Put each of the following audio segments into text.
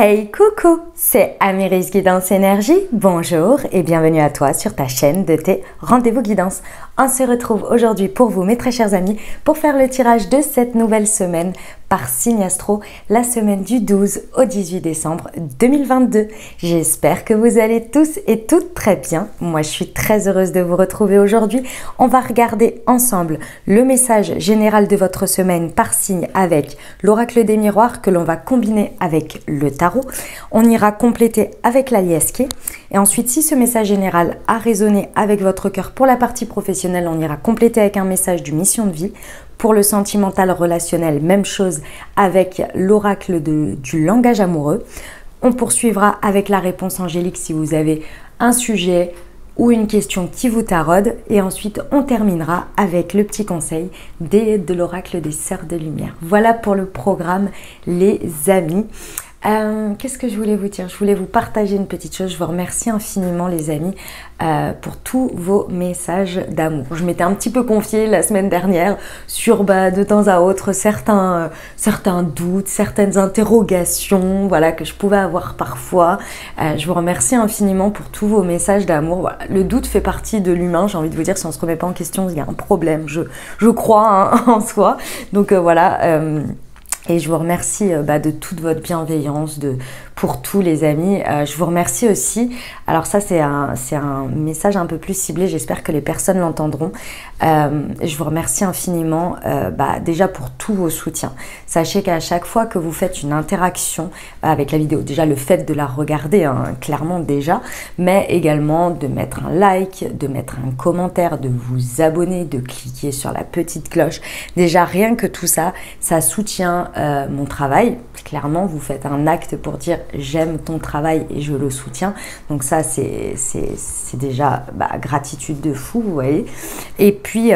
Hey coucou, c'est Amiris Guidance Énergie, bonjour et bienvenue à toi sur ta chaîne de tes rendez-vous guidance. On se retrouve aujourd'hui pour vous mes très chers amis pour faire le tirage de cette nouvelle semaine par signe astro, la semaine du 12 au 18 décembre 2022. J'espère que vous allez tous et toutes très bien. Moi je suis très heureuse de vous retrouver aujourd'hui. On va regarder ensemble le message général de votre semaine par signe avec l'oracle des miroirs que l'on va combiner avec le tarot. On ira compléter avec la liesque. Et ensuite, si ce message général a résonné avec votre cœur pour la partie professionnelle, on ira compléter avec un message du mission de vie. Pour le sentimental relationnel, même chose avec l'oracle du langage amoureux. On poursuivra avec la réponse angélique si vous avez un sujet ou une question qui vous taraude. Et ensuite, on terminera avec le petit conseil de l'oracle des Sœurs de Lumière. Voilà pour le programme, les amis. Qu'est-ce que je voulais vous dire? Je voulais vous partager une petite chose. Je vous remercie infiniment les amis pour tous vos messages d'amour. Je m'étais un petit peu confiée la semaine dernière sur de temps à autre certains doutes, certaines interrogations, voilà, que je pouvais avoir parfois. Je vous remercie infiniment pour tous vos messages d'amour. Voilà. Le doute fait partie de l'humain, j'ai envie de vous dire, si on ne se remet pas en question, il y a un problème, je crois en soi. Donc voilà. Et je vous remercie de toute votre bienveillance pour tous les amis. Je vous remercie aussi, alors ça c'est un message un peu plus ciblé, j'espère que les personnes l'entendront. Je vous remercie infiniment déjà pour tous vos soutiens. Sachez qu'à chaque fois que vous faites une interaction avec la vidéo, déjà le fait de la regarder, clairement déjà, mais également de mettre un like, de mettre un commentaire, de vous abonner, de cliquer sur la petite cloche. Déjà rien que tout ça, ça soutient mon travail. Clairement, vous faites un acte pour dire j'aime ton travail et je le soutiens. Donc ça, c'est déjà gratitude de fou, vous voyez. Et puis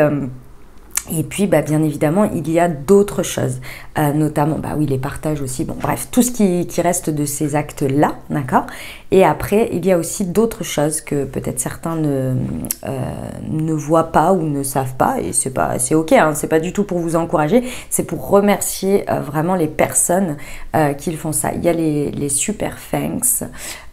bien évidemment, il y a d'autres choses, notamment, oui, les partages aussi, bon, bref, tout ce qui reste de ces actes-là, d'accord. Et après, il y a aussi d'autres choses que peut-être certains ne voient pas ou ne savent pas, et c'est ok, c'est pas du tout pour vous encourager, c'est pour remercier vraiment les personnes qui font ça. Il y a les super thanks,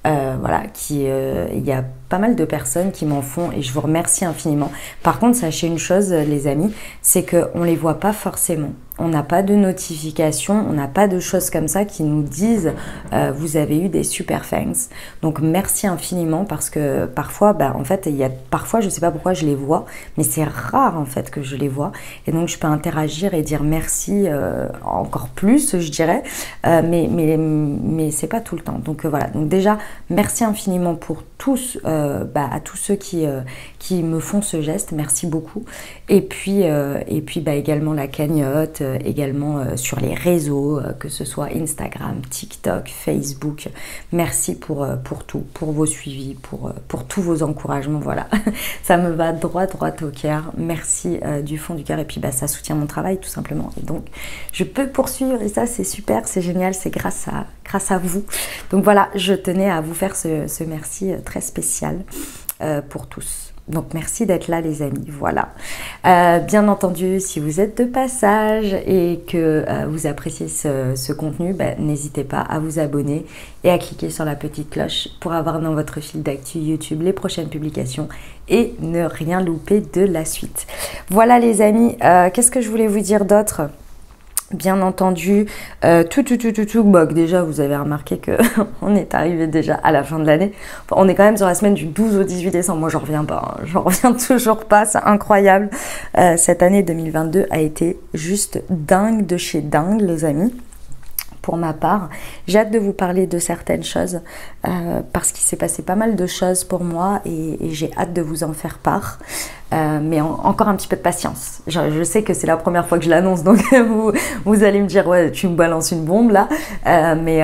voilà, il y a pas mal de personnes qui m'en font et je vous remercie infiniment. Par contre, sachez une chose, les amis, c'est qu'on les voit pas forcément. On n'a pas de notification, on n'a pas de choses comme ça qui nous disent vous avez eu des super thanks. Donc merci infiniment parce que parfois, en fait, parfois je sais pas pourquoi je les vois, mais c'est rare en fait que je les vois. Et donc je peux interagir et dire merci encore plus, je dirais, mais c'est pas tout le temps. Donc voilà. Donc déjà merci infiniment pour tous, à tous ceux qui me font ce geste, merci beaucoup. Et puis également la cagnotte, également sur les réseaux, que ce soit Instagram, TikTok, Facebook. Merci pour tout, pour vos suivis, pour tous vos encouragements, voilà. Ça me va droit au cœur. Merci du fond du cœur et puis ça soutient mon travail tout simplement. Et donc je peux poursuivre et ça c'est super, c'est génial, c'est grâce à vous. Donc voilà, je tenais à vous faire ce merci très spécial pour tous. Donc merci d'être là les amis, voilà. Bien entendu, si vous êtes de passage et que vous appréciez ce contenu, n'hésitez pas à vous abonner et à cliquer sur la petite cloche pour avoir dans votre fil d'actu YouTube les prochaines publications et ne rien louper de la suite. Voilà les amis, qu'est-ce que je voulais vous dire d'autre ? Bien entendu, déjà vous avez remarqué que on est arrivé déjà à la fin de l'année. Enfin, on est quand même sur la semaine du 12 au 18 décembre. Moi, j'en reviens pas, j'en reviens toujours pas. C'est incroyable. Cette année 2022 a été juste dingue de chez dingue, les amis. Pour ma part, j'ai hâte de vous parler de certaines choses parce qu'il s'est passé pas mal de choses pour moi et j'ai hâte de vous en faire part. Mais encore un petit peu de patience. Je sais que c'est la première fois que je l'annonce, donc vous allez me dire ouais, tu me balances une bombe là. Mais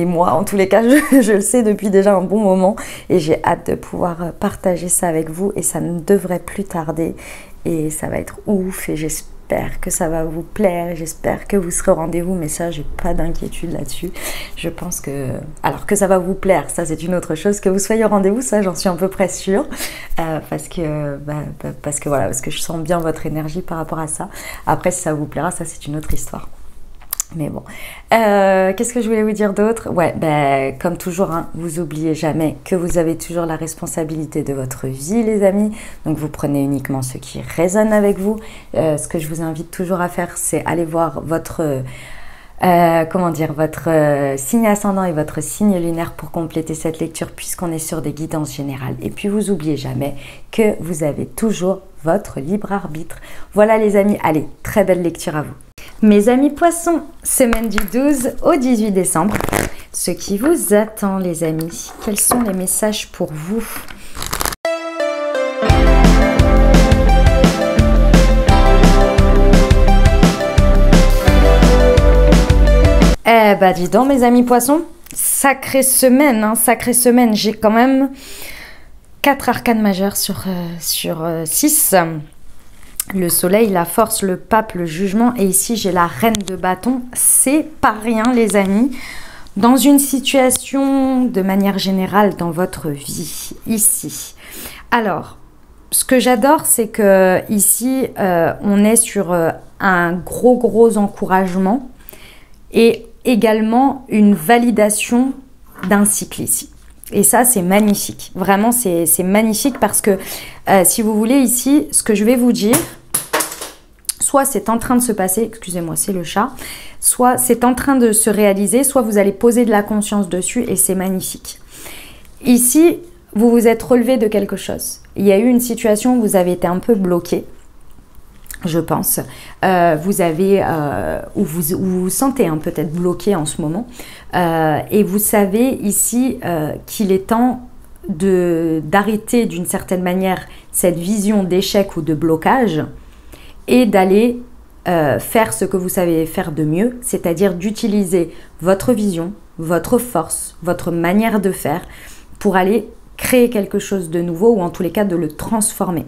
moi, en tous les cas, je le sais depuis déjà un bon moment et j'ai hâte de pouvoir partager ça avec vous et ça ne devrait plus tarder et ça va être ouf et j'espère que ça va vous plaire, j'espère que vous serez au rendez-vous, mais ça, j'ai pas d'inquiétude là-dessus. Je pense que... Alors que ça va vous plaire, ça c'est une autre chose. Que vous soyez au rendez-vous, ça j'en suis à peu près sûre. Parce que voilà, parce que je sens bien votre énergie par rapport à ça. Après, si ça vous plaira, ça c'est une autre histoire. Mais bon, qu'est-ce que je voulais vous dire d'autre? Ouais, ben, comme toujours, hein, vous oubliez jamais que vous avez toujours la responsabilité de votre vie, les amis. Donc, vous prenez uniquement ce qui résonne avec vous. Ce que je vous invite toujours à faire, c'est aller voir votre, comment dire, votre signe ascendant et votre signe lunaire pour compléter cette lecture, puisqu'on est sur des guidances générales. Et puis, vous oubliez jamais que vous avez toujours votre libre arbitre. Voilà, les amis. Allez, très belle lecture à vous. Mes amis poissons, semaine du 12 au 18 décembre, ce qui vous attend les amis, quels sont les messages pour vous? Eh bah dis donc mes amis poissons, sacrée semaine, hein, sacrée semaine, j'ai quand même 4 arcanes majeures sur 6. Le soleil, la force, le pape, le jugement. Et ici, j'ai la reine de bâton. C'est pas rien, les amis. Dans une situation, de manière générale, dans votre vie, ici. Alors, ce que j'adore, c'est que ici, on est sur un gros encouragement. Et également, une validation d'un cycle ici. Et ça, c'est magnifique. Vraiment, c'est magnifique parce que, si vous voulez, ici, ce que je vais vous dire, soit c'est en train de se passer, excusez-moi, c'est le chat, soit c'est en train de se réaliser, soit vous allez poser de la conscience dessus et c'est magnifique. Ici, vous vous êtes relevé de quelque chose. Il y a eu une situation où vous avez été un peu bloqué, je pense. Vous avez, ou vous vous sentez peut-être bloqué en ce moment. Et vous savez ici qu'il est temps d'arrêter d'une certaine manière cette vision d'échec ou de blocage et d'aller faire ce que vous savez faire de mieux, c'est-à-dire d'utiliser votre vision, votre force, votre manière de faire pour aller créer quelque chose de nouveau ou en tous les cas de le transformer.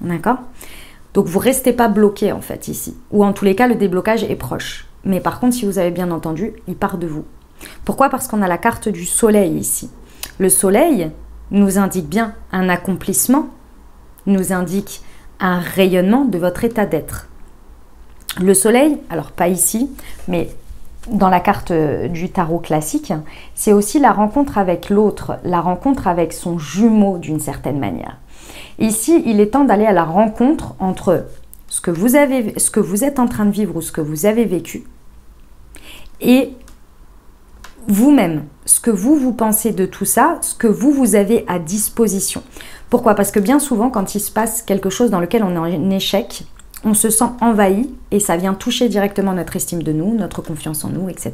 D'accord ? Donc vous ne restez pas bloqué en fait ici, ou en tous les cas le déblocage est proche. Mais par contre, si vous avez bien entendu, il part de vous. Pourquoi? Parce qu'on a la carte du soleil ici. Le soleil nous indique bien un accomplissement, nous indique un rayonnement de votre état d'être. Le soleil, alors pas ici, mais dans la carte du tarot classique, c'est aussi la rencontre avec l'autre, la rencontre avec son jumeau d'une certaine manière. Ici, il est temps d'aller à la rencontre entre ce que vous êtes en train de vivre ou ce que vous avez vécu et vous-même, ce que vous pensez de tout ça, ce que vous avez à disposition. Pourquoi? Parce que bien souvent, quand il se passe quelque chose dans lequel on est en échec, on se sent envahi et ça vient toucher directement notre estime de nous, notre confiance en nous, etc.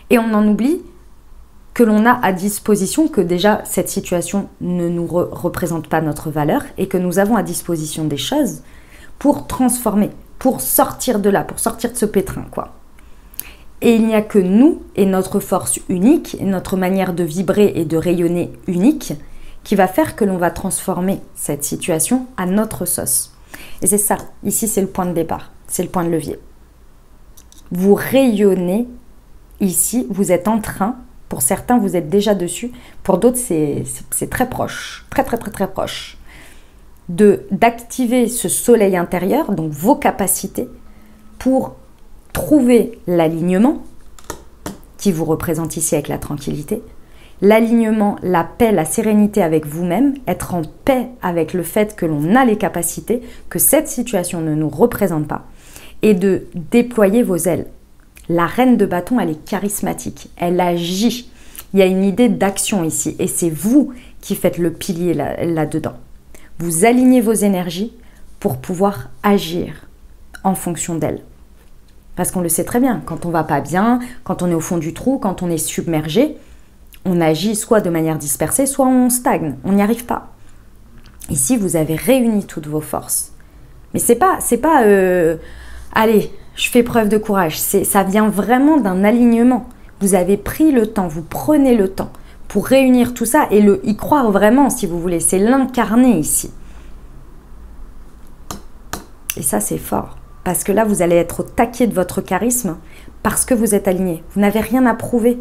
Et on en oublie que l'on a à disposition, que déjà cette situation ne nous représente pas notre valeur et que nous avons à disposition des choses pour transformer, pour sortir de là, pour sortir de ce pétrin, quoi. Et il n'y a que nous et notre force unique, et notre manière de vibrer et de rayonner unique, qui va faire que l'on va transformer cette situation à notre sauce. Et c'est ça, ici c'est le point de départ, c'est le point de levier. Vous rayonnez ici, vous êtes en train, pour certains vous êtes déjà dessus, pour d'autres c'est très proche, très proche, d'activer ce soleil intérieur, donc vos capacités, pour trouver l'alignement qui vous représente ici avec la tranquillité, l'alignement, la paix, la sérénité avec vous-même, être en paix avec le fait que l'on a les capacités, que cette situation ne nous représente pas, et de déployer vos ailes. La reine de bâton, elle est charismatique, elle agit. Il y a une idée d'action ici, et c'est vous qui faites le pilier là-dedans. Vous alignez vos énergies pour pouvoir agir en fonction d'elle. Parce qu'on le sait très bien, quand on va pas bien, quand on est au fond du trou, quand on est submergé, on agit soit de manière dispersée, soit on stagne, on n'y arrive pas. Ici, vous avez réuni toutes vos forces. Mais c'est pas allez, je fais preuve de courage. Ça vient vraiment d'un alignement. Vous avez pris le temps, vous prenez le temps pour réunir tout ça et y croire vraiment, si vous voulez. C'est l'incarner ici. Et ça, c'est fort. Parce que là, vous allez être au taquet de votre charisme parce que vous êtes aligné. Vous n'avez rien à prouver.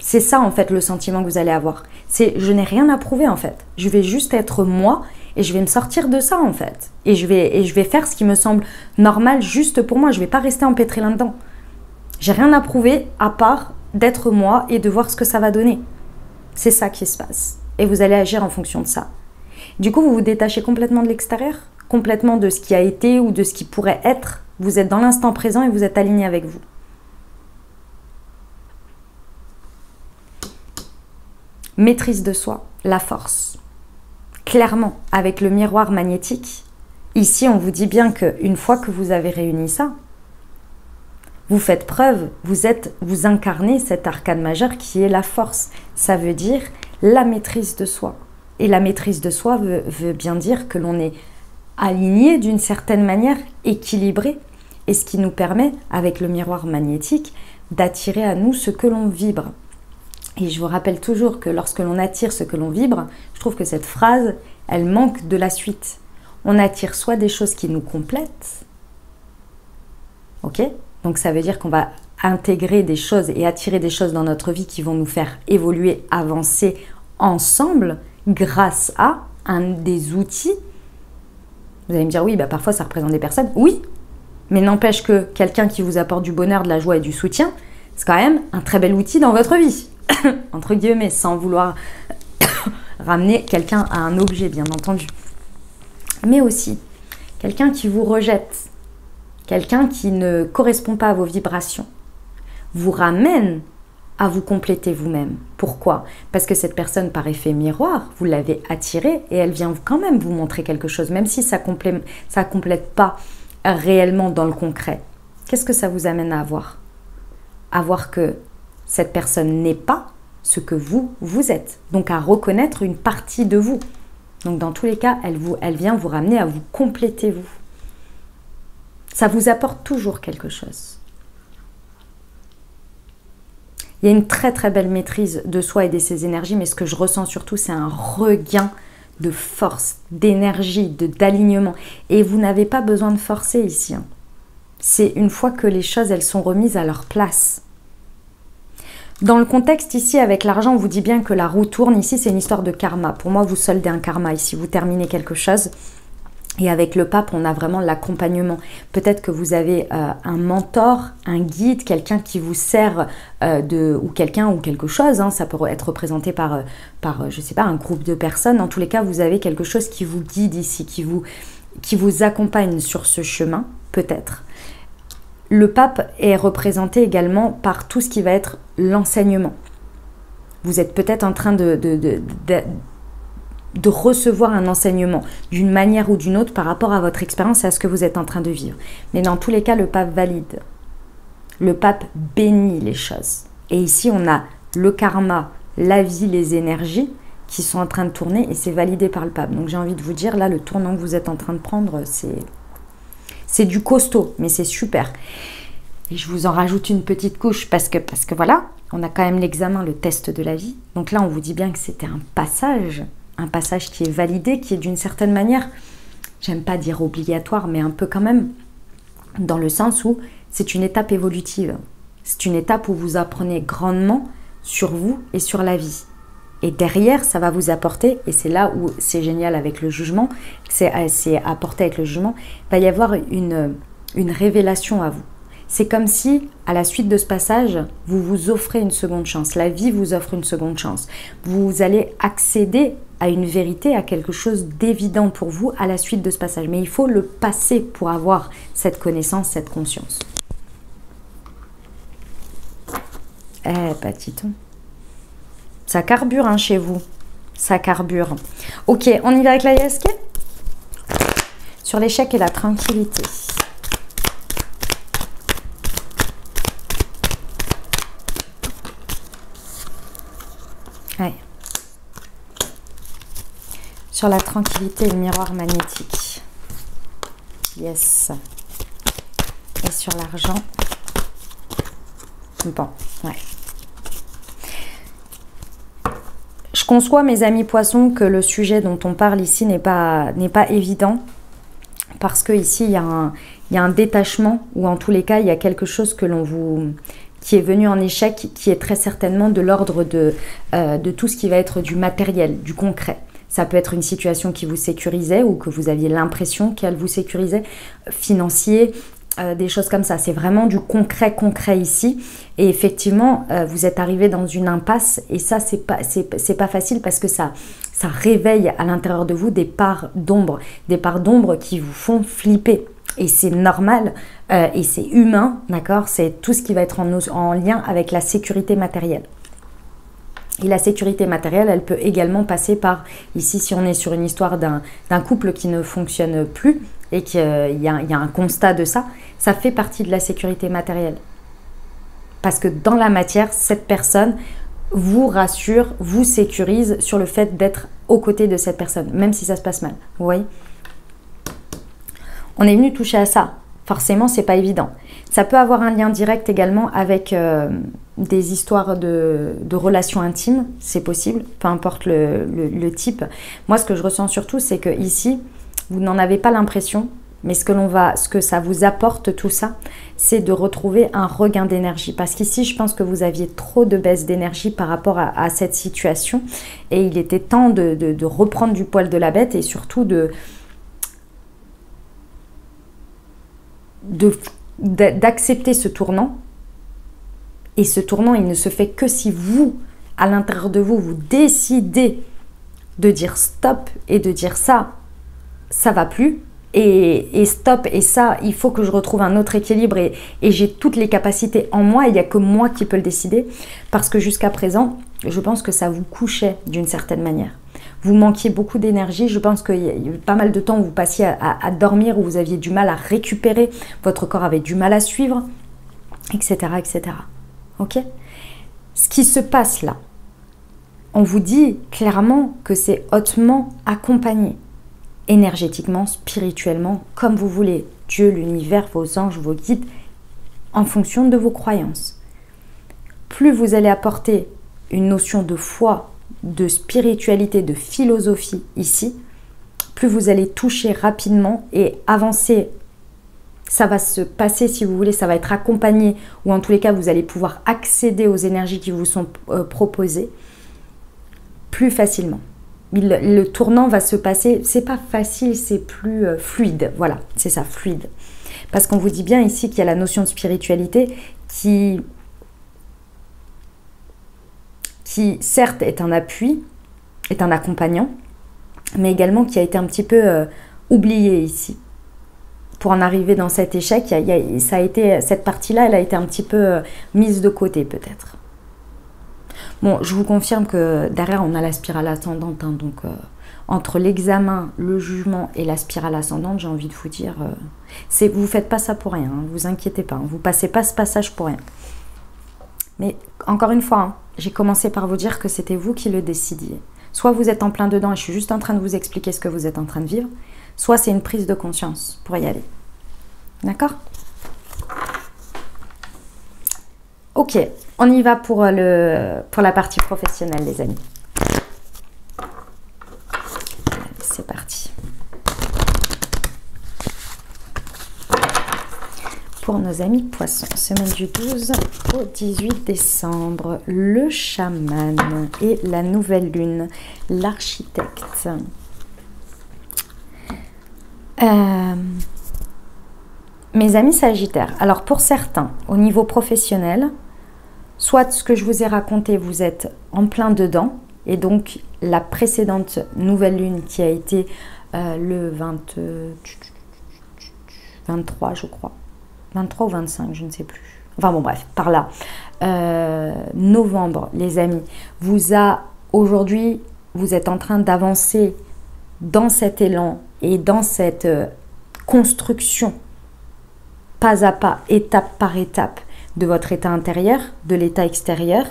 C'est ça, en fait, le sentiment que vous allez avoir. C'est « je n'ai rien à prouver, en fait. Je vais juste être moi Et je vais me sortir de ça en fait. Et je vais faire ce qui me semble normal juste pour moi. Je ne vais pas rester empêtrée là-dedans. J'ai rien à prouver à part d'être moi et de voir ce que ça va donner. C'est ça qui se passe. Et vous allez agir en fonction de ça. Du coup, vous vous détachez complètement de l'extérieur, complètement de ce qui a été ou de ce qui pourrait être. Vous êtes dans l'instant présent et vous êtes aligné avec vous. Maîtrise de soi, la force. Clairement, avec le miroir magnétique, ici on vous dit bien qu'une fois que vous avez réuni ça, vous faites preuve, vous incarnez cet arcane majeur qui est la force. Ça veut dire la maîtrise de soi. Et la maîtrise de soi veut bien dire que l'on est aligné d'une certaine manière, équilibré. Et ce qui nous permet, avec le miroir magnétique, d'attirer à nous ce que l'on vibre. Et je vous rappelle toujours que lorsque l'on attire ce que l'on vibre, je trouve que cette phrase, elle manque de la suite. On attire soit des choses qui nous complètent, ok ? Donc ça veut dire qu'on va intégrer des choses et attirer des choses dans notre vie qui vont nous faire évoluer, avancer ensemble grâce à un des outils. Vous allez me dire, oui, bah parfois ça représente des personnes. Oui, mais n'empêche que quelqu'un qui vous apporte du bonheur, de la joie et du soutien, c'est quand même un très bel outil dans votre vie. Entre guillemets, sans vouloir ramener quelqu'un à un objet, bien entendu. Mais aussi, quelqu'un qui vous rejette, quelqu'un qui ne correspond pas à vos vibrations, vous ramène à vous compléter vous-même. Pourquoi? Parce que cette personne, par effet miroir, vous l'avez attirée et elle vient quand même vous montrer quelque chose, même si ça complète pas réellement dans le concret. Qu'est-ce que ça vous amène à avoir? À voir que cette personne n'est pas ce que vous êtes. Donc à reconnaître une partie de vous. Donc dans tous les cas, elle vient vous ramener à vous compléter vous. Ça vous apporte toujours quelque chose. Il y a une très très belle maîtrise de soi et de ses énergies, mais ce que je ressens surtout, c'est un regain de force, d'énergie, d'alignement. Et vous n'avez pas besoin de forcer ici. Hein. C'est une fois que les choses, elles sont remises à leur place. Dans le contexte ici, avec l'argent, on vous dit bien que la roue tourne. Ici, c'est une histoire de karma. Pour moi, vous soldez un karma ici. Vous terminez quelque chose. Et avec le pape, on a vraiment l'accompagnement. Peut-être que vous avez un mentor, un guide, quelqu'un qui vous sert ou quelqu'un ou quelque chose. Hein, ça peut être représenté par, je sais pas, un groupe de personnes. En tous les cas, vous avez quelque chose qui vous guide ici, qui vous accompagne sur ce chemin, peut-être. Le pape est représenté également par tout ce qui va être l'enseignement. Vous êtes peut-être en train de recevoir un enseignement d'une manière ou d'une autre par rapport à votre expérience et à ce que vous êtes en train de vivre. Mais dans tous les cas, le pape valide. Le pape bénit les choses. Et ici, on a le karma, la vie, les énergies qui sont en train de tourner et c'est validé par le pape. Donc j'ai envie de vous dire, là, le tournant que vous êtes en train de prendre, c'est du costaud, mais c'est super. Et je vous en rajoute une petite couche parce que voilà, on a quand même l'examen, le test de la vie. Donc là, on vous dit bien que c'était un passage qui est validé, qui est d'une certaine manière, j'aime pas dire obligatoire, mais un peu quand même, dans le sens où c'est une étape évolutive. C'est une étape où vous apprenez grandement sur vous et sur la vie. Et derrière, ça va vous apporter, et c'est là où c'est génial avec le jugement, c'est apporté avec le jugement, il va y avoir une révélation à vous. C'est comme si, à la suite de ce passage, vous vous offrez une seconde chance. La vie vous offre une seconde chance. Vous allez accéder à une vérité, à quelque chose d'évident pour vous à la suite de ce passage. Mais il faut le passer pour avoir cette connaissance, cette conscience. Patiton. Ça carbure hein, chez vous. Ça carbure. Ok, on y va avec la YSK. Sur l'échec et la tranquillité. Ouais. Sur la tranquillité et le miroir magnétique. Yes. Et sur l'argent. Bon, ouais. Je conçois, mes amis poissons, que le sujet dont on parle ici n'est pas évident. Parce que ici, il y a un détachement, ou en tous les cas, il y a quelque chose qui est venu en échec, qui est très certainement de l'ordre de tout ce qui va être du matériel, du concret. Ça peut être une situation qui vous sécurisait ou que vous aviez l'impression qu'elle vous sécurisait, financier, des choses comme ça. C'est vraiment du concret ici. Et effectivement, vous êtes arrivé dans une impasse et ça, c'est pas facile parce que ça réveille à l'intérieur de vous des parts d'ombre qui vous font flipper. Et c'est normal et c'est humain, d'accord? C'est tout ce qui va être en lien avec la sécurité matérielle. Et la sécurité matérielle, elle peut également passer par, ici, si on est sur une histoire d'un couple qui ne fonctionne plus et qu'il y a un constat de ça, ça fait partie de la sécurité matérielle. Parce que dans la matière, cette personne vous rassure, vous sécurise sur le fait d'être aux côtés de cette personne, même si ça se passe mal. Vous voyez? On est venu toucher à ça. Forcément, c'est pas évident. Ça peut avoir un lien direct également avec des histoires de relations intimes, c'est possible, peu importe le type. Moi, ce que je ressens surtout, c'est que ici, vous n'en avez pas l'impression, mais ce que ça vous apporte tout ça, c'est de retrouver un regain d'énergie. Parce qu'ici, je pense que vous aviez trop de baisse d'énergie par rapport à cette situation, et il était temps de reprendre du poil de la bête et surtout d'accepter ce tournant. Et ce tournant, il ne se fait que si vous, à l'intérieur de vous, vous décidez de dire stop et de dire ça va plus. Et stop, et ça, il faut que je retrouve un autre équilibre et j'ai toutes les capacités en moi, il n'y a que moi qui peux le décider. Parce que jusqu'à présent, je pense que ça vous couchait d'une certaine manière. Vous manquiez beaucoup d'énergie, je pense qu'il y a eu pas mal de temps où vous passiez à dormir, où vous aviez du mal à récupérer, votre corps avait du mal à suivre, etc. etc. Ok? Ce qui se passe là, on vous dit clairement que c'est hautement accompagné, énergétiquement, spirituellement, comme vous voulez. Dieu, l'univers, vos anges, vos guides, en fonction de vos croyances. Plus vous allez apporter une notion de foi, de spiritualité, de philosophie ici, plus vous allez toucher rapidement et avancer. Ça va se passer, si vous voulez, ça va être accompagné, ou en tous les cas, vous allez pouvoir accéder aux énergies qui vous sont proposées plus facilement. Le tournant va se passer, c'est pas facile, c'est plus fluide. Voilà, c'est ça, fluide. Parce qu'on vous dit bien ici qu'il y a la notion de spiritualité qui certes est un appui, est un accompagnant, mais également qui a été un petit peu oublié ici. Pour en arriver dans cet échec, ça a été, cette partie-là, elle a été un petit peu mise de côté peut-être. Bon, je vous confirme que derrière, on a la spirale ascendante, hein, donc entre l'examen, le jugement et la spirale ascendante, j'ai envie de vous dire, vous ne faites pas ça pour rien, hein, vous inquiétez pas, hein, vous ne passez pas ce passage pour rien. Mais encore une fois, hein, j'ai commencé par vous dire que c'était vous qui le décidiez. Soit vous êtes en plein dedans et je suis juste en train de vous expliquer ce que vous êtes en train de vivre, soit c'est une prise de conscience pour y aller. D'accord ? Ok, on y va pour la partie professionnelle, les amis. Allez, c'est parti. Pour nos amis poissons, semaine du 12 au 18 décembre, le chaman et la nouvelle lune, l'architecte. Mes amis sagittaires, alors pour certains, au niveau professionnel, soit ce que je vous ai raconté, vous êtes en plein dedans, et donc la précédente nouvelle lune qui a été le 23, je crois. 23 ou 25, je ne sais plus. Enfin bon, bref, par là. Novembre, les amis, aujourd'hui, vous êtes en train d'avancer dans cet élan et dans cette construction, pas à pas, étape par étape, de votre état intérieur, de l'état extérieur,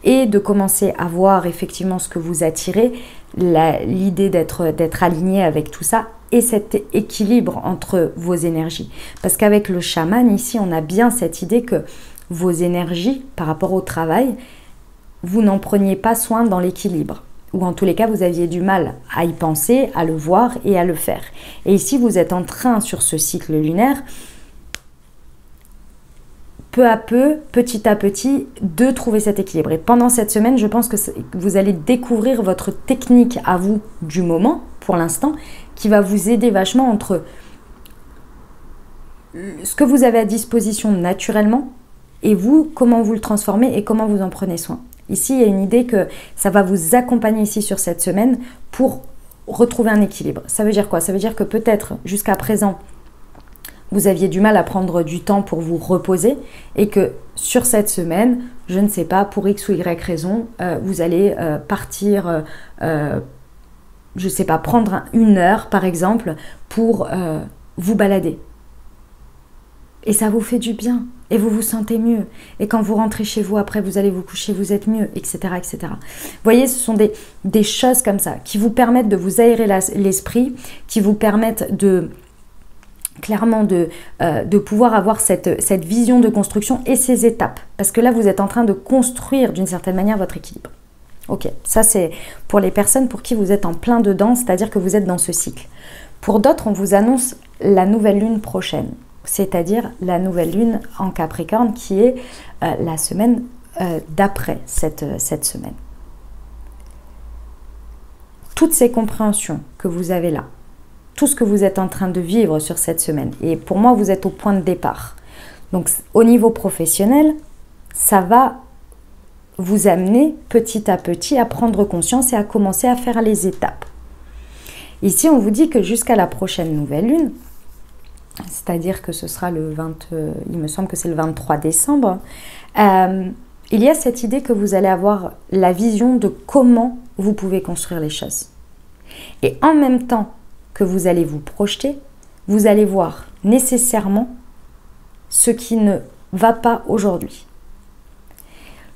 et de commencer à voir effectivement ce que vous attirez, l'idée d'être aligné avec tout ça, et cet équilibre entre vos énergies. Parce qu'avec le chaman, ici, on a bien cette idée que vos énergies, par rapport au travail, vous n'en preniez pas soin dans l'équilibre. Ou en tous les cas, vous aviez du mal à y penser, à le voir et à le faire. Et ici, vous êtes en train, sur ce cycle lunaire, peu à peu, petit à petit, de trouver cet équilibre. Et pendant cette semaine, je pense que vous allez découvrir votre technique à vous du moment, pour l'instant, qui va vous aider vachement entre ce que vous avez à disposition naturellement et vous, comment vous le transformez et comment vous en prenez soin. Ici, il y a une idée que ça va vous accompagner ici sur cette semaine pour retrouver un équilibre. Ça veut dire quoi? Ça veut dire que peut-être jusqu'à présent, vous aviez du mal à prendre du temps pour vous reposer et que sur cette semaine, je ne sais pas, pour X ou Y raison, vous allez partir, je ne sais pas, prendre 1 heure par exemple pour vous balader. Et ça vous fait du bien et vous vous sentez mieux. Et quand vous rentrez chez vous, après vous allez vous coucher, vous êtes mieux, etc. etc. Vous voyez, ce sont des choses comme ça qui vous permettent de vous aérer l'esprit, qui vous permettent de clairement de pouvoir avoir cette vision de construction et ces étapes. Parce que là, vous êtes en train de construire d'une certaine manière votre équilibre. Ok, ça c'est pour les personnes pour qui vous êtes en plein dedans, c'est-à-dire que vous êtes dans ce cycle. Pour d'autres, on vous annonce la nouvelle lune prochaine, c'est-à-dire la nouvelle lune en Capricorne qui est la semaine d'après cette semaine. Toutes ces compréhensions que vous avez là, tout ce que vous êtes en train de vivre sur cette semaine. Et pour moi, vous êtes au point de départ. Donc, au niveau professionnel, ça va vous amener petit à petit à prendre conscience et à commencer à faire les étapes. Ici, on vous dit que jusqu'à la prochaine nouvelle lune, c'est-à-dire que ce sera il me semble que c'est le 23 décembre, il y a cette idée que vous allez avoir la vision de comment vous pouvez construire les choses. Et en même temps, que vous allez vous projeter, vous allez voir nécessairement ce qui ne va pas aujourd'hui.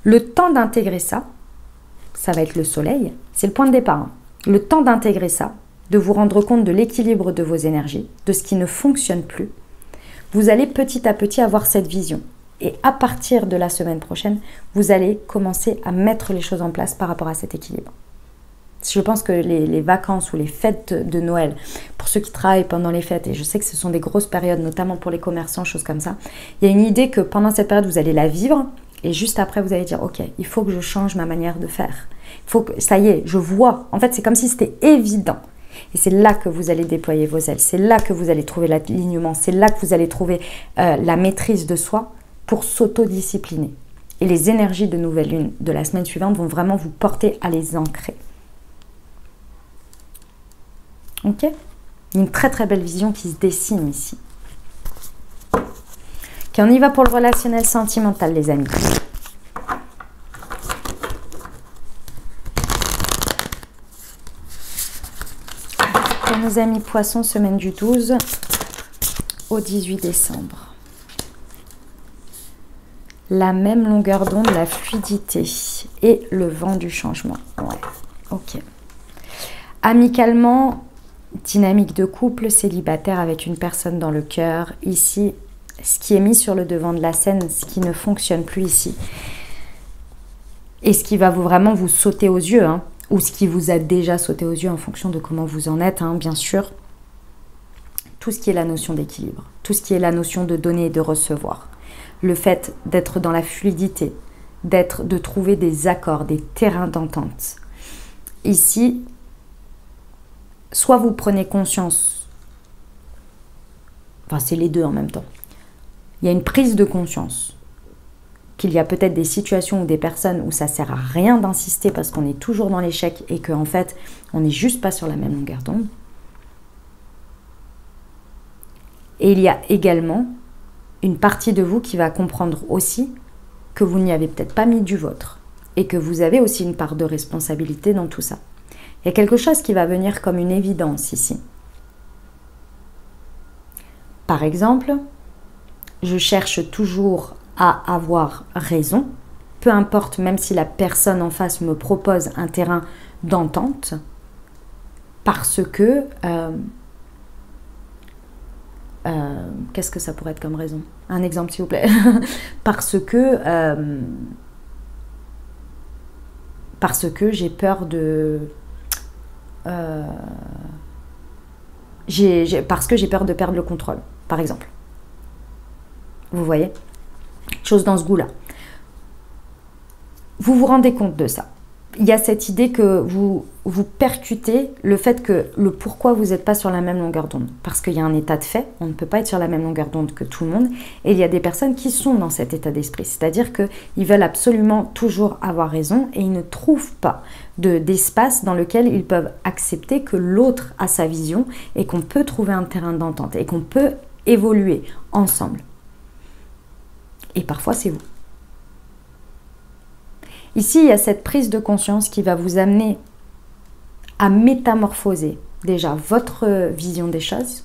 Le temps d'intégrer ça, ça va être le soleil, c'est le point de départ. Le temps d'intégrer ça, de vous rendre compte de l'équilibre de vos énergies, de ce qui ne fonctionne plus, vous allez petit à petit avoir cette vision. Et à partir de la semaine prochaine, vous allez commencer à mettre les choses en place par rapport à cet équilibre. Je pense que les vacances ou les fêtes de Noël, pour ceux qui travaillent pendant les fêtes, et je sais que ce sont des grosses périodes, notamment pour les commerçants, choses comme ça, il y a une idée que pendant cette période, vous allez la vivre, et juste après, vous allez dire, ok, il faut que je change ma manière de faire. Il faut que, ça y est, je vois. En fait, c'est comme si c'était évident. Et c'est là que vous allez déployer vos ailes, c'est là que vous allez trouver l'alignement, c'est là que vous allez trouver la maîtrise de soi pour s'autodiscipliner. Et les énergies de nouvelle lune de la semaine suivante vont vraiment vous porter à les ancrer. Ok? Une très très belle vision qui se dessine ici. Ok, on y va pour le relationnel sentimental, les amis. Pour nos amis poissons, semaine du 12 au 18 décembre. La même longueur d'onde, la fluidité et le vent du changement. Ouais, ok. Amicalement, dynamique de couple, célibataire avec une personne dans le cœur. Ici, ce qui est mis sur le devant de la scène, ce qui ne fonctionne plus ici. Et ce qui va vraiment vous sauter aux yeux, hein, ou ce qui vous a déjà sauté aux yeux en fonction de comment vous en êtes, hein, bien sûr. Tout ce qui est la notion d'équilibre, tout ce qui est la notion de donner et de recevoir. Le fait d'être dans la fluidité, de trouver des accords, des terrains d'entente. Ici, soit vous prenez conscience, enfin c'est les deux en même temps, il y a une prise de conscience qu'il y a peut-être des situations ou des personnes où ça sert à rien d'insister parce qu'on est toujours dans l'échec et qu'en fait on n'est juste pas sur la même longueur d'onde. Et il y a également une partie de vous qui va comprendre aussi que vous n'y avez peut-être pas mis du vôtre et que vous avez aussi une part de responsabilité dans tout ça. Il y a quelque chose qui va venir comme une évidence ici. Par exemple, je cherche toujours à avoir raison, peu importe, même si la personne en face me propose un terrain d'entente, parce que... qu'est-ce que ça pourrait être comme raison? Un exemple, s'il vous plaît. Parce que j'ai peur de... parce que j'ai peur de perdre le contrôle, par exemple. Vous voyez? chose dans ce goût-là. Vous vous rendez compte de ça. Il y a cette idée que vous percutez le fait que le pourquoi vous n'êtes pas sur la même longueur d'onde. Parce qu'il y a un état de fait, on ne peut pas être sur la même longueur d'onde que tout le monde. Et il y a des personnes qui sont dans cet état d'esprit. C'est-à-dire qu'ils veulent absolument toujours avoir raison et ils ne trouvent pas d'espace dans lequel ils peuvent accepter que l'autre a sa vision et qu'on peut trouver un terrain d'entente et qu'on peut évoluer ensemble. Et parfois, c'est vous. Ici, il y a cette prise de conscience qui va vous amener à métamorphoser déjà votre vision des choses,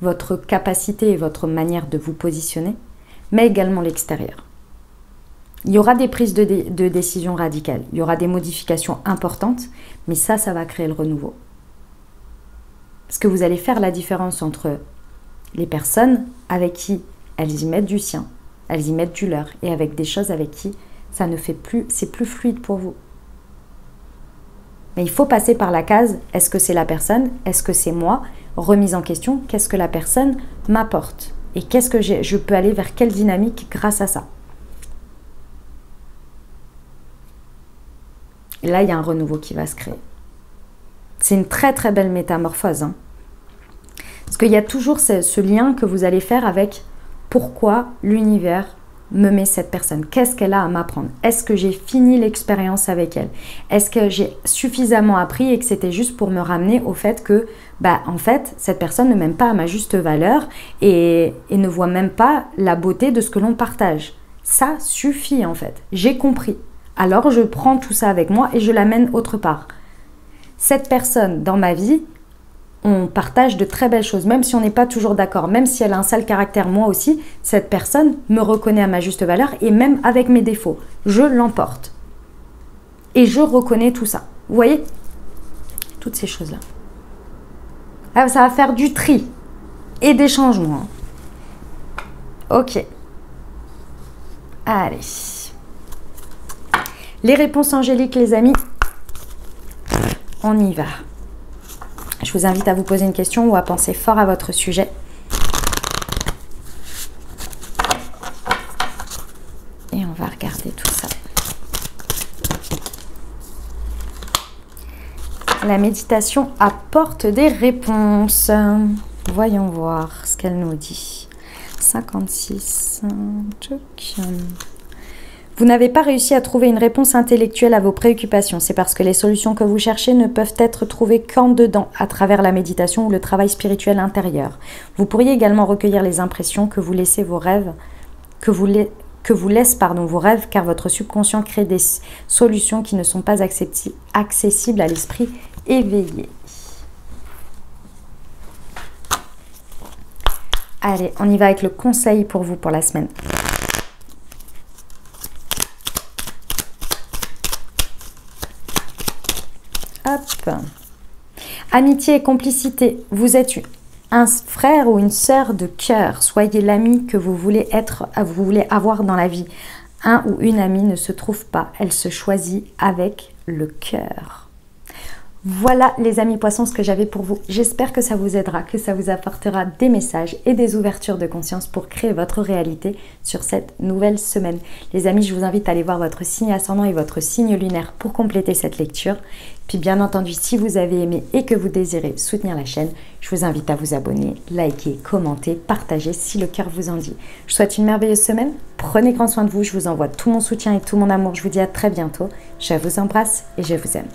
votre capacité et votre manière de vous positionner, mais également l'extérieur. Il y aura des prises de décision radicales, il y aura des modifications importantes, mais ça va créer le renouveau. Parce que vous allez faire la différence entre les personnes avec qui elles y mettent du sien, elles y mettent du leur, et avec des choses avec qui ça ne fait plus, c'est plus fluide pour vous. Mais il faut passer par la case, est-ce que c'est la personne, est-ce que c'est moi, remise en question, qu'est-ce que la personne m'apporte et qu'est-ce que je peux aller vers quelle dynamique grâce à ça. Et là, il y a un renouveau qui va se créer. C'est une très très belle métamorphose. Hein. Parce qu'il y a toujours ce lien que vous allez faire avec pourquoi l'univers me met cette personne. Qu'est-ce qu'elle a à m'apprendre? Est-ce que j'ai fini l'expérience avec elle? Est-ce que j'ai suffisamment appris et que c'était juste pour me ramener au fait que, en fait, cette personne ne m'aime pas à ma juste valeur et ne voit même pas la beauté de ce que l'on partage. Ça suffit en fait. J'ai compris. Alors je prends tout ça avec moi et je l'amène autre part. Cette personne dans ma vie, on partage de très belles choses, même si on n'est pas toujours d'accord, même si elle a un sale caractère, moi aussi, cette personne me reconnaît à ma juste valeur et même avec mes défauts, je l'emporte. Et je reconnais tout ça. Vous voyez? Toutes ces choses-là. Ah, ça va faire du tri et des changements. Ok. Allez. Les réponses angéliques, les amis, on y va. Je vous invite à vous poser une question ou à penser fort à votre sujet. Et on va regarder tout ça. La méditation apporte des réponses. Voyons voir ce qu'elle nous dit. 56. Vous n'avez pas réussi à trouver une réponse intellectuelle à vos préoccupations. C'est parce que les solutions que vous cherchez ne peuvent être trouvées qu'en dedans, à travers la méditation ou le travail spirituel intérieur. Vous pourriez également recueillir les impressions que vous laissez vos rêves, que vous laissent vos rêves, car votre subconscient crée des solutions qui ne sont pas accessibles à l'esprit éveillé. Allez, on y va avec le conseil pour vous pour la semaine. Hop. Amitié et complicité. Vous êtes un frère ou une sœur de cœur. Soyez l'ami que vous voulez avoir dans la vie. Un ou une amie ne se trouve pas. Elle se choisit avec le cœur. Voilà les amis poissons ce que j'avais pour vous. J'espère que ça vous aidera, que ça vous apportera des messages et des ouvertures de conscience pour créer votre réalité sur cette nouvelle semaine. Les amis, je vous invite à aller voir votre signe ascendant et votre signe lunaire pour compléter cette lecture. Puis bien entendu, si vous avez aimé et que vous désirez soutenir la chaîne, je vous invite à vous abonner, liker, commenter, partager si le cœur vous en dit. Je vous souhaite une merveilleuse semaine. Prenez grand soin de vous. Je vous envoie tout mon soutien et tout mon amour. Je vous dis à très bientôt. Je vous embrasse et je vous aime.